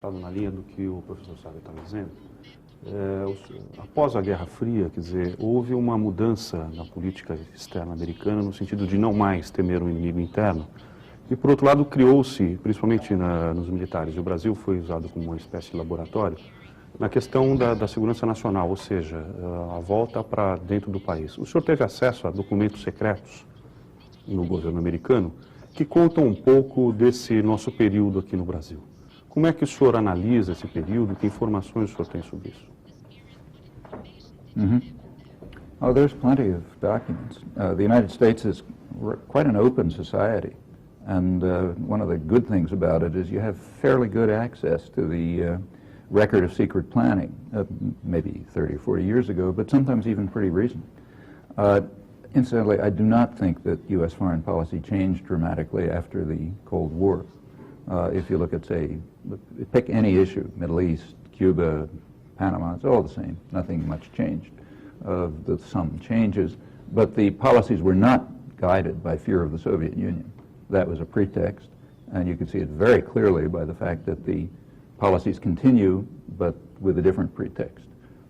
colocado na linha do que o professor Sávio estava dizendo. Após a Guerra Fria, quer dizer, houve uma mudança na política externa americana no sentido de não mais temer um inimigo interno. E, por outro lado, criou-se, principalmente nos militares, e o Brasil foi usado como uma espécie de laboratório, na questão da segurança nacional, ou seja, a volta para dentro do país. O senhor teve acesso a documentos secretos no governo americano que contam um pouco desse nosso período aqui no Brasil. Como é que o senhor analisa esse período? Que informações o senhor tem sobre isso? Oh, there's plenty of documents. The United States is quite an open society, and one of the good things about it is you have fairly good access to the record of secret planning, maybe 30 or 40 years ago, but sometimes even pretty recent. Incidentally, I do not think that U.S. foreign policy changed dramatically after the Cold War. If you look at, say, pick any issue, Middle East, Cuba, Panama, it's all the same. Nothing much changed. Some changes, but the policies were not guided by fear of the Soviet Union. That was a pretext, and you can see it very clearly by the fact that the policies continue, but with a different pretext.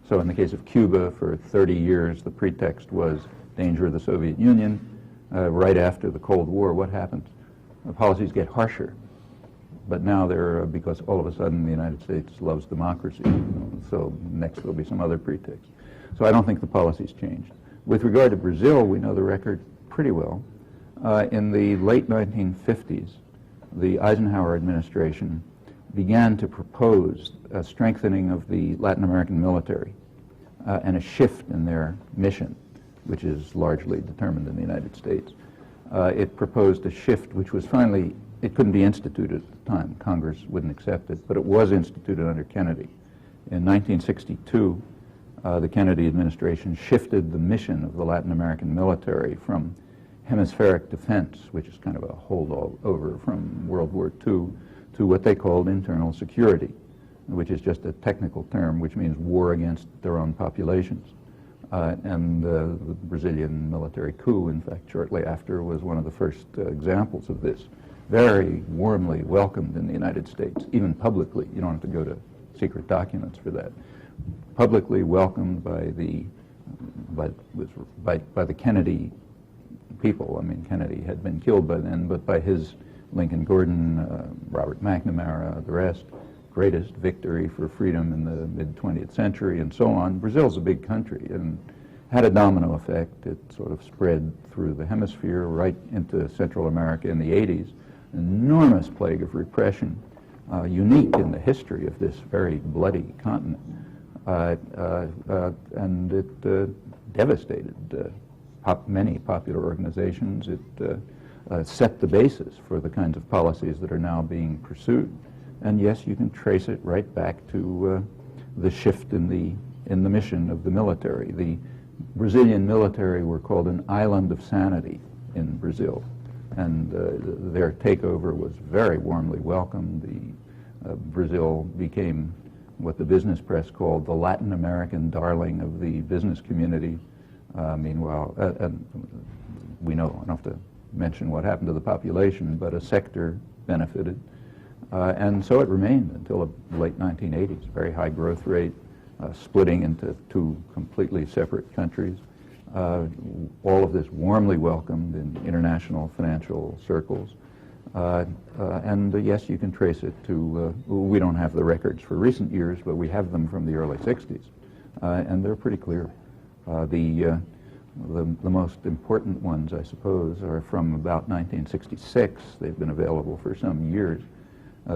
So in the case of Cuba, for 30 years, the pretext was danger of the Soviet Union. Right after the Cold War, what happened? The policies get harsher. But now they're, because all of a sudden the United States loves democracy, so next there'll be some other pretext. So I don't think the policy's changed. With regard to Brazil, we know the record pretty well. In the late 1950s, the Eisenhower administration began to propose a strengthening of the Latin American military and a shift in their mission, which is largely determined in the United States. It proposed a shift which was finally, it couldn't be instituted at the time. Congress wouldn't accept it, but it was instituted under Kennedy. In 1962, the Kennedy administration shifted the mission of the Latin American military from hemispheric defense, which is kind of a holdover from World War II, to what they called internal security, which is just a technical term, which means war against their own populations. And the Brazilian military coup, in fact, shortly after, was one of the first examples of this. Very warmly welcomed in the United States, even publicly. You don't have to go to secret documents for that. Publicly welcomed by the Kennedy people. I mean, Kennedy had been killed by then, but by his Lincoln Gordon, Robert McNamara, the rest, greatest victory for freedom in the mid-20th century, and so on. Brazil's a big country and had a domino effect. It sort of spread through the hemisphere right into Central America in the 80s. Enormous plague of repression, unique in the history of this very bloody continent. And it devastated many popular organizations. It set the basis for the kinds of policies that are now being pursued. And yes, you can trace it right back to the shift in the mission of the military. The Brazilian military were called an island of sanity in Brazil, and their takeover was very warmly welcomed. Brazil became what the business press called the Latin American darling of the business community. Meanwhile, we know, I don't have to mention what happened to the population, but a sector benefited. And so it remained until the late 1980s, very high growth rate, splitting into two completely separate countries. All of this warmly welcomed in international financial circles. And yes, you can trace it to, we don't have the records for recent years, but we have them from the early 60s. And they're pretty clear. The most important ones, I suppose, are from about 1966. They've been available for some years.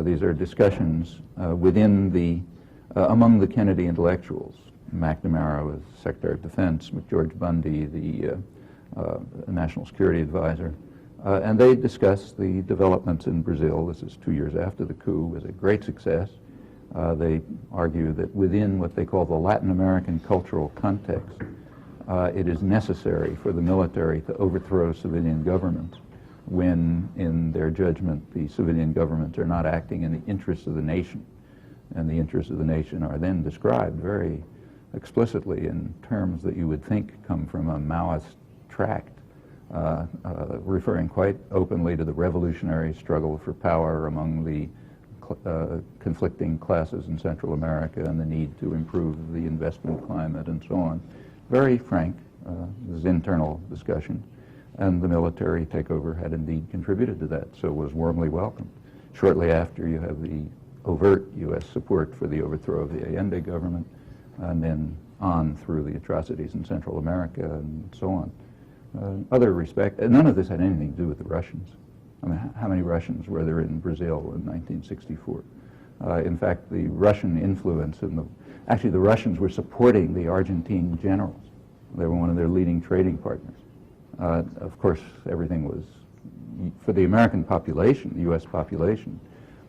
These are discussions within among the Kennedy intellectuals. McNamara was Secretary of Defense, George Bundy, the National Security Advisor. And they discussed the developments in Brazil. This is 2 years after the coup. It was a great success. They argue that within what they call the Latin American cultural context, it is necessary for the military to overthrow civilian governments when, in their judgment, the civilian governments are not acting in the interests of the nation. And the interests of the nation are then described very explicitly in terms that you would think come from a Maoist tract, referring quite openly to the revolutionary struggle for power among the conflicting classes in Central America and the need to improve the investment climate and so on. Very frank. This internal discussion. And the military takeover had indeed contributed to that, so it was warmly welcomed. Shortly after, you have the overt U.S. support for the overthrow of the Allende government, and then on through the atrocities in Central America and so on. Other respect, none of this had anything to do with the Russians. I mean, how many Russians were there in Brazil in 1964? In fact, the Russian influence actually the Russians were supporting the Argentine generals. They were one of their leading trading partners. Of course, everything was, for the American population, the U.S. population,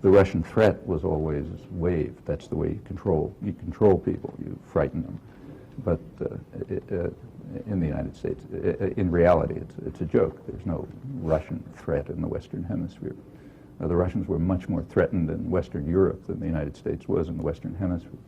the Russian threat was always waived. That's the way you control people, you frighten them. But in the United States, in reality, it's a joke. There's no Russian threat in the Western Hemisphere. The Russians were much more threatened in Western Europe than the United States was in the Western Hemisphere.